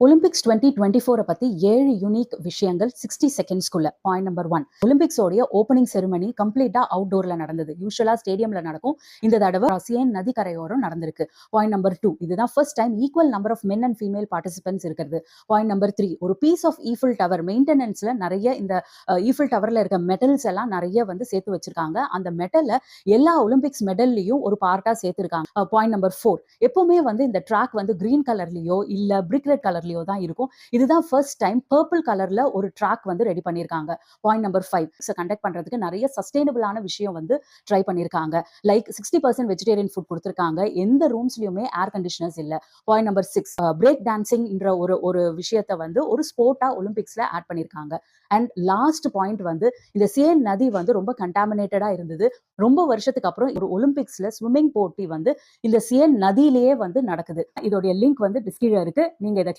Olympics 2024 பத்தி 7 unique விஷயங்கள் 60 செகண்ட்ஸ்க்குள்ள. Point number 1, ஒலிம்பிக்ஸோடைய opening ceremony கம்ப்ளீட்டா அவுட்டோர்ல நடந்தது. யூஸ்வலா ஸ்டேடியம்ல நடக்கும், இந்த தடவை சியன் நதி கரையோரம் நடந்திருக்கு. பாயிண்ட் நம்பர் 2, இதுதான் first time equal number of men and female participants இருக்கிறது. பாயிண்ட் நம்பர் 3, ஒரு பீஸ் ஆஃப் ஈஃபில் டவர் மெயின்டெனன்ஸ்ல நிறைய இந்த ஈஃபில் டவர்ல இருக்க மெட்டல்ஸ் எல்லாம் நிறைய வந்து சேர்த்து வச்சிருக்காங்க. அந்த மெட்டலை எல்லா ஒலிம்பிக்ஸ் மெடல்லையும் ஒரு பார்ட்டா சேர்த்திருக்காங்க. பாயிண்ட் நம்பர் 4, எப்பவுமே வந்து இந்த ட்ராக் வந்து கிரீன் கலர்லயோ இல்ல பிரிக் ரெட் கலர்லயோ தான் இருக்கும். இதுதான் ஃபர்ஸ்ட் டைம் பர்பிள் கலர்ல ஒரு ட்ராக் வந்து ரெடி பண்ணிருக்காங்க. பாயிண்ட் நம்பர் 5, கண்டக்ட் பண்றதுக்கு நிறைய சஸ்டைனபிளான விஷயம் வந்து ட்ரை பண்ணிருக்காங்க. லைக் 60% வெஜிடேரியன் ஃபுட் கொடுத்திருக்காங்க. எந்த ரூம்ஸ்லயுமே ஏர் கண்டிஷனர்ஸ் இல்ல. பாயிண்ட் நம்பர் 6, பிரேக் டான்சிங் என்ற ஒரு விஷயத்தை வந்து ஒரு ஸ்போர்ட்டா ஒலிம்பிக்ஸ்ல ஆட் பண்ணிருக்காங்க. அண்ட் லாஸ்ட் பாயிண்ட் வந்து இந்த சேன் நதி வந்து ரொம்ப கண்டாமினேட்டடா இருந்தது. ரொம்ப வருஷத்துக்கு அப்புறம் ஒரு ஒலிம்பிக்ஸ்ல ஸ்விம்மிங் போட்டி வந்து இந்த சேன் நதியிலேயே வந்து நடக்குது. இதோடைய லிங்க் வந்து டிஸ்கிரிப்ஷன்ல இருக்கு. நீங்க இதை